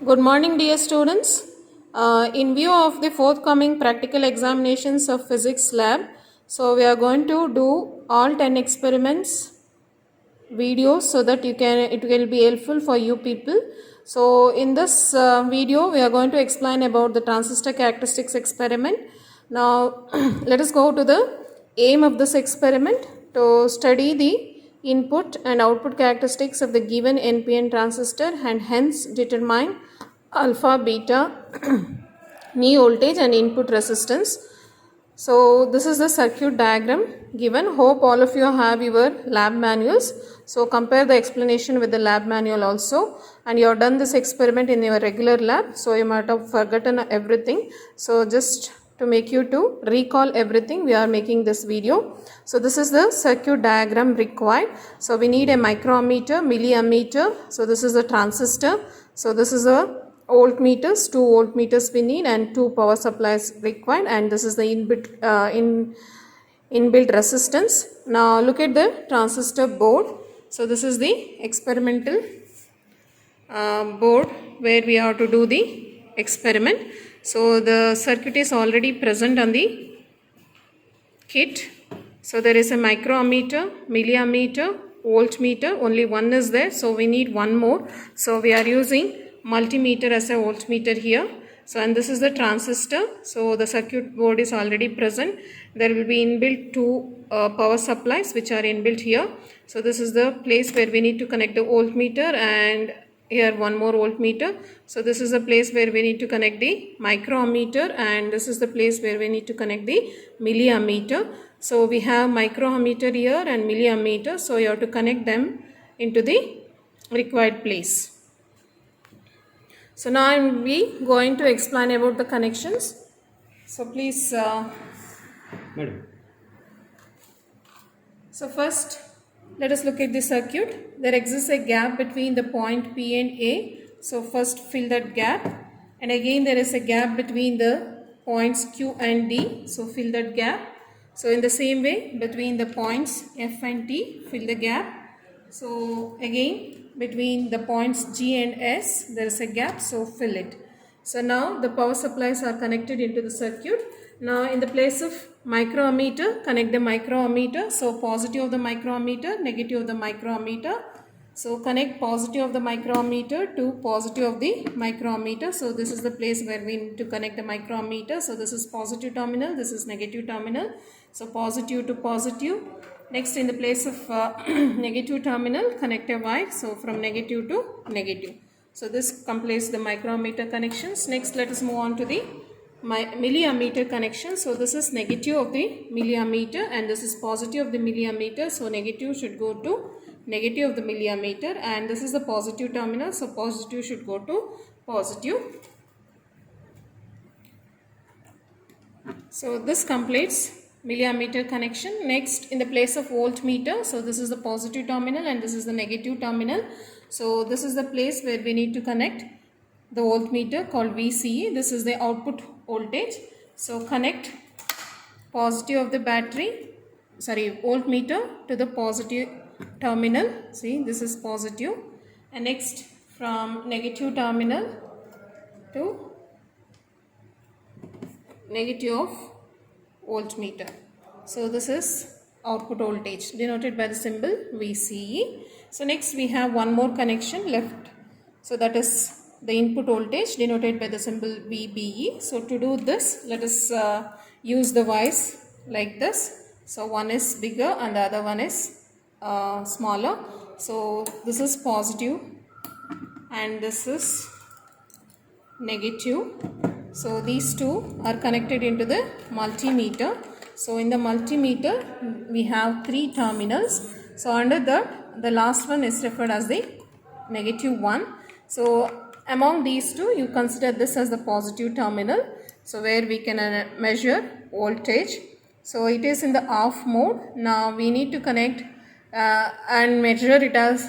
Good morning, dear students. In view of the forthcoming practical examinations of physics lab, so we are going to do all 10 experiments videos so that it will be helpful for you people. So in this video, we are going to explain about the transistor characteristics experiment. Now, let us go to the aim of this experiment to study the input and output characteristics of the given NPN transistor and hence determine alpha, beta, knee voltage and input resistance. So this is the circuit diagram given. Hope all of you have your lab manuals. So compare the explanation with the lab manual also, and you have done this experiment in your regular lab, so you might have forgotten everything. So just to make you to recall everything, we are making this video. So this is the circuit diagram required. So we need a microammeter, milliammeter. So this is a transistor. So this is a voltmeters, 2 voltmeters we need, and 2 power supplies required, and this is the inbuilt resistance. Now look at the transistor board. So this is the experimental board where we have to do the experiment. So the circuit is already present on the kit. So there is a microammeter, milliammeter, voltmeter, only one is there, so we need one more. So we are using multimeter as a voltmeter here. So and this is the transistor. So the circuit board is already present. There will be inbuilt 2 power supplies which are inbuilt here. So this is the place where we need to connect the voltmeter, and here one more voltmeter. So this is the place where we need to connect the microammeter, and this is the place where we need to connect the milliammeter. So we have microammeter here and milliammeter. So you have to connect them into the required place. So now I am going to explain about the connections. So please. Madam. So first, let us look at the circuit. There exists a gap between the point P and A. So first fill that gap. And again there is a gap between the points Q and D. So fill that gap. So in the same way, between the points F and T, fill the gap. So again, between the points G and S, there is a gap, so fill it. So now the power supplies are connected into the circuit. Now in the place of microammeter, connect the microammeter. So positive of the microammeter, negative of the microammeter. So connect positive of the microammeter to positive of the microammeter. So this is the place where we need to connect the microammeter. So this is positive terminal, this is negative terminal. So positive to positive. Next, in the place of negative terminal, connect a wire. So from negative to negative. So this completes the microammeter connections. Next, let us move on to the milliammeter connection. So this is negative of the milliammeter and this is positive of the milliammeter. So negative should go to negative of the milliammeter, and this is the positive terminal. So positive should go to positive. So this completes milliammeter connection. Next, in the place of voltmeter, so this is the positive terminal and this is the negative terminal. So this is the place where we need to connect the voltmeter called VCE. This is the output voltage. So connect positive of the voltmeter to the positive terminal. See, this is positive, and next from negative terminal to negative of voltmeter. So this is output voltage denoted by the symbol VCE. So next we have one more connection left. So that is the input voltage denoted by the symbol VBE. So to do this, let us use the wires like this. So one is bigger and the other one is smaller. So this is positive and this is negative. So these two are connected into the multimeter. So in the multimeter we have 3 terminals. So under that, the last one is referred as the negative one. So among these two, you consider this as the positive terminal. So where we can measure voltage. So it is in the off mode. Now we need to connect and measure it as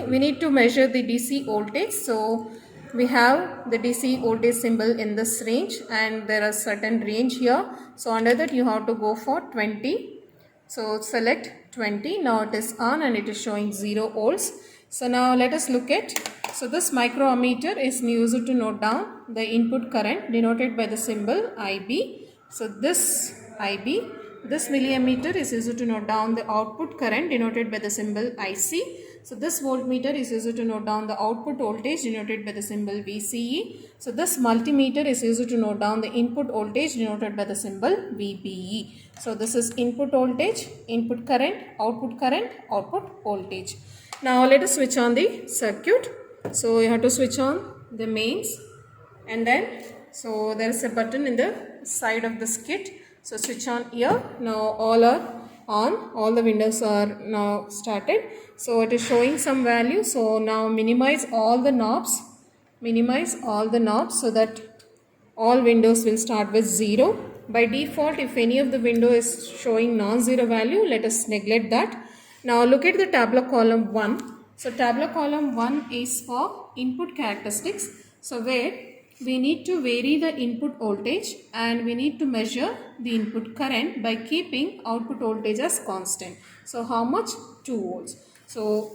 we need to measure the DC voltage. So we have the DC voltage symbol in this range and there are certain range here. So under that you have to go for 20. So select 20. Now it is on and it is showing 0 volts. So now let us look at So this microammeter is used to note down the input current denoted by the symbol IB. So this IB, this milliammeter is used to note down the output current denoted by the symbol IC. So this voltmeter is used to note down the output voltage denoted by the symbol VCE. So this multimeter is used to note down the input voltage denoted by the symbol VBE. So this is input voltage, input current, output voltage. Now let us switch on the circuit. So you have to switch on the mains, and then so there is a button in the side of this kit. So switch on here. Now all are on, all the windows are now started. So it is showing some value. So now minimize all the knobs so that all windows will start with 0. By default, if any of the window is showing non-zero value, let us neglect that. Now look at the tabular column 1. So tabular column 1 is for input characteristics. So where we need to vary the input voltage and we need to measure the input current by keeping output voltage as constant. So how much? 2 volts. So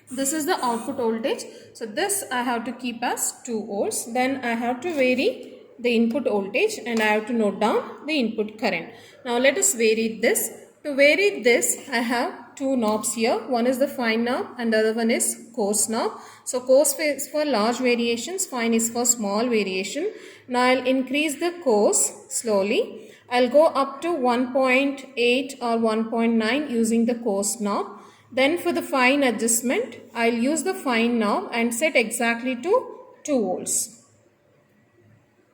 this is the output voltage. So this I have to keep as 2 volts. Then I have to vary the input voltage and I have to note down the input current. Now let us vary this. To vary this, I have 2 knobs here. One is the fine knob and the other one is coarse knob. So coarse is for large variations, fine is for small variation. Now I'll increase the coarse slowly. I'll go up to 1.8 or 1.9 using the coarse knob. Then for the fine adjustment, I'll use the fine knob and set exactly to 2 volts.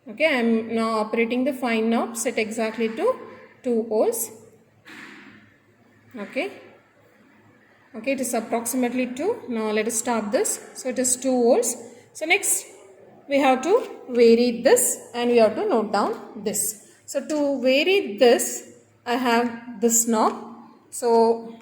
Okay, I am now operating the fine knob, set exactly to 2 volts. Okay, it is approximately 2. Now let us stop this. So it is 2 volts. So next we have to vary this and we have to note down this. So to vary this, I have this knob. So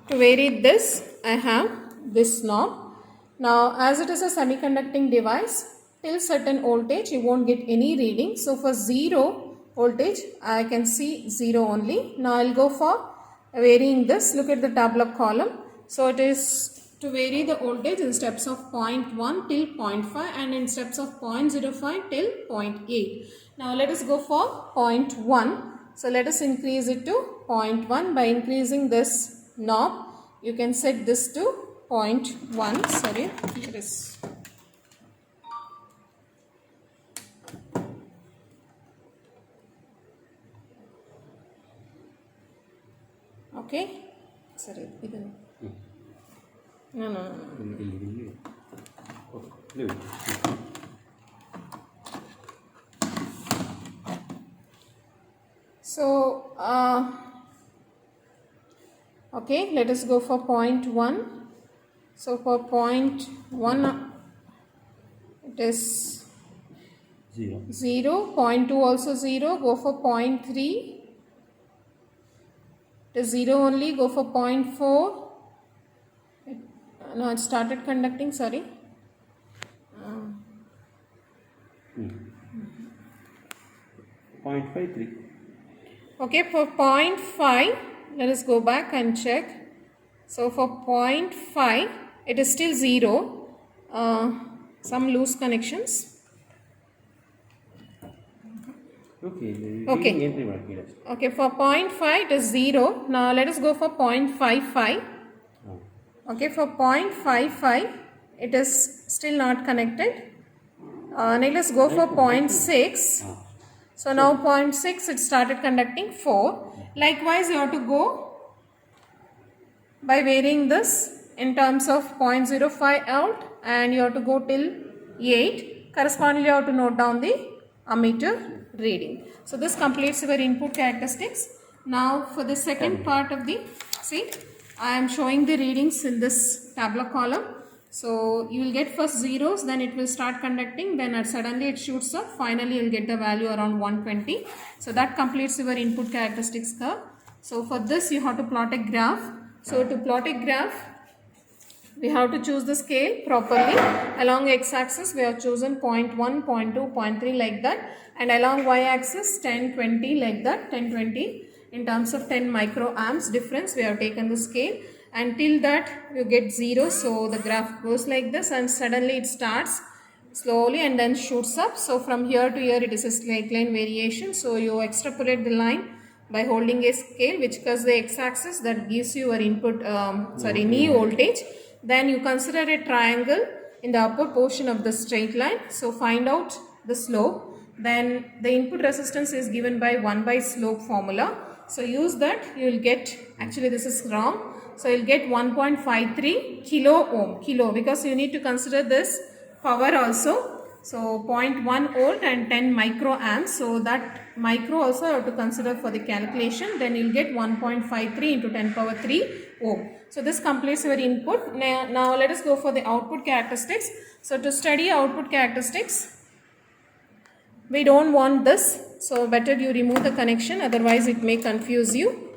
to vary this, I have this knob. Now as it is a semiconducting device, till certain voltage you won't get any reading. So for 0 voltage I can see 0 only. Now I'll go for varying this. Look at the tabular column. So it is to vary the voltage in steps of 0.1 till 0.5 and in steps of 0.05 till 0.8. Now let us go for 0.1. So let us increase it to 0.1. By increasing this knob, you can set this to 0.1. Sorry, here is. Okay, sorry, no. So, okay, let us go for 0.1. So for 0.1, it is 0. 0.2 also 0. Go for 0.3. It is 0 only. Go for 0.4. No, it started conducting. Sorry. 0.53. Okay, for 0.5, let us go back and check. So for 0.5, it is still 0. Some loose connections. Okay. Okay, for 0.5 it is 0. Now let us go for 0.55. Okay, for 0.55 it is still not connected. Now let's go for 0.6. So now 0.6 it started conducting 4. Likewise you have to go by varying this in terms of 0.05 out and you have to go till 8. Correspondingly you have to note down the ammeter reading. So this completes your input characteristics. Now for the second part of the, see, I am showing the readings in this tabular column. So you will get first zeros, then it will start conducting, then suddenly it shoots up, finally you will get the value around 120. So that completes your input characteristics curve. So for this you have to plot a graph. So to plot a graph, we have to choose the scale properly. Along x-axis we have chosen 0.1, 0.2, 0.3 like that, and along y-axis 10, 20 like that, 10, 20. In terms of 10 microamps difference we have taken the scale. until that you get 0. So the graph goes like this and suddenly it starts slowly and then shoots up. So from here to here it is a straight line variation. So you extrapolate the line by holding a scale which curves the x-axis, that gives you your input knee voltage. Then you consider a triangle in the upper portion of the straight line. So find out the slope. Then the input resistance is given by 1 by slope formula. So use that, you will get, actually this is wrong. So you will get 1.53 kilo ohm, because you need to consider this power also. So 0.1 volt and 10 microamps. So that micro also you have to consider for the calculation. Then you will get 1.53 into 10 power 3 ohm. So this completes your input. Now let us go for the output characteristics. So to study output characteristics, we don't want this. So better you remove the connection, otherwise it may confuse you.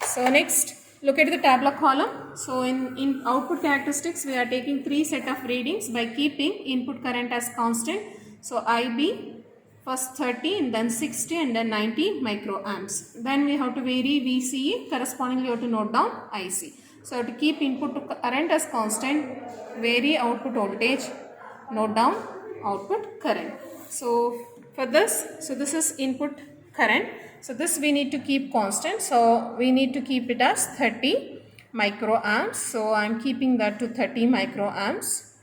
So next, look at the tabular column. So in output characteristics, we are taking 3 set of readings by keeping input current as constant. So IB, first 30 and then 60 and then 90 microamps. Then we have to vary VCE, correspondingly you have to note down IC. So to keep input current as constant, vary output voltage, note down output current. So for this, so this is input current. So this we need to keep constant. So we need to keep it as 30 microamps. So I am keeping that to 30 microamps.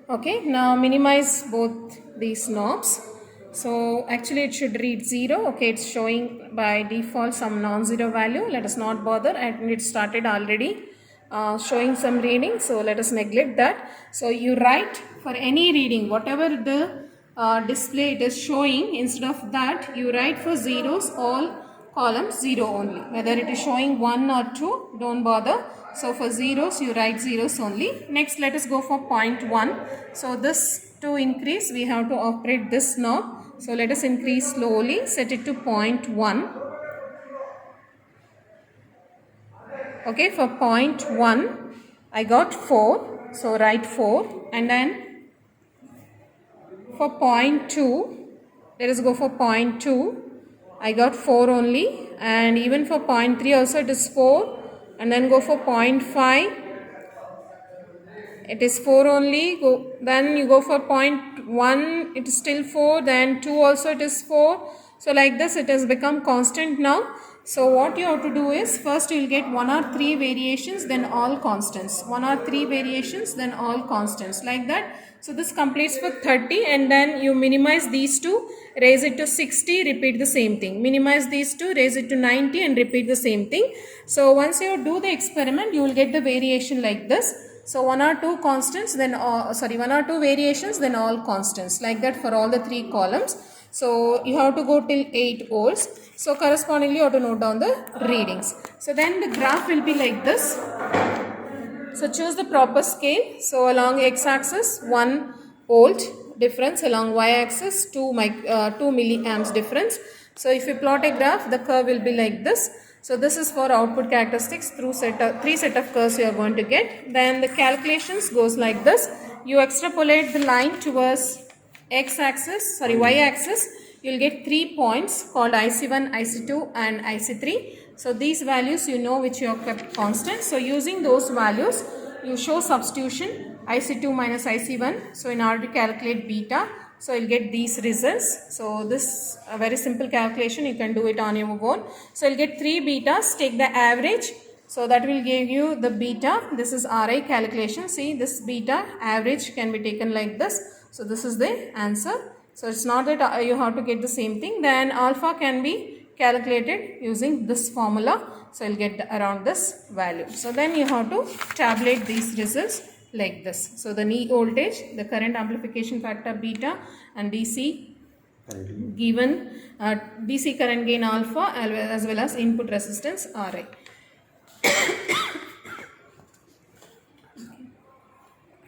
Okay, now minimize both these knobs. So actually it should read 0. Okay, it's showing by default some non-zero value. Let us not bother, and it started already showing some reading. So let us neglect that. So you write for any reading, whatever the display it is showing, instead of that you write for zeros, all columns 0 only. Whether it is showing 1 or 2, don't bother. So for zeros you write zeros only. Next let us go for 0.1. So this to increase we have to operate this knob. So let us increase slowly, set it to 0.1. Okay, for 0.1 I got 4. So write 4, and then for 0.2, let us go for 0.2. I got 4 only, and even for 0.3 also it is 4, and then go for 0.5. It is 4 only. Then you go for 0.1, it is still 4, then 2 also it is 4. So like this it has become constant now. So what you have to do is, first you will get 1 or 3 variations, then all constants. 1 or 3 variations, then all constants, like that. So this completes for 30, and then you minimize these two, raise it to 60, repeat the same thing. Minimize these two, raise it to 90 and repeat the same thing. So once you do the experiment, you will get the variation like this. So 1 or 2 constants, then 1 or 2 variations, then all constants, like that for all the 3 columns. So you have to go till 8 volts. So correspondingly you have to note down the readings. So then the graph will be like this. So choose the proper scale. So along x-axis 1 volt difference, along y-axis 2 milliamps difference. So if you plot a graph, the curve will be like this. So this is for output characteristics through 3 set of curves you are going to get. Then the calculations goes like this. You extrapolate the line towards y-axis. You will get 3 points called IC1, IC2 and IC3. So these values you know which you have kept constant. So using those values, you show substitution IC2 minus IC1. So in order to calculate beta, so you'll get these results. So this a very simple calculation, you can do it on your own. So you'll get 3 betas, take the average. So that will give you the beta. This is RI calculation. See, this beta average can be taken like this. So this is the answer. So it's not that you have to get the same thing. Then alpha can be calculated using this formula. So you'll get around this value. So then you have to tabulate these results like this. So the knee voltage, the current amplification factor beta, and DC given DC current gain alpha, as well as input resistance Ri.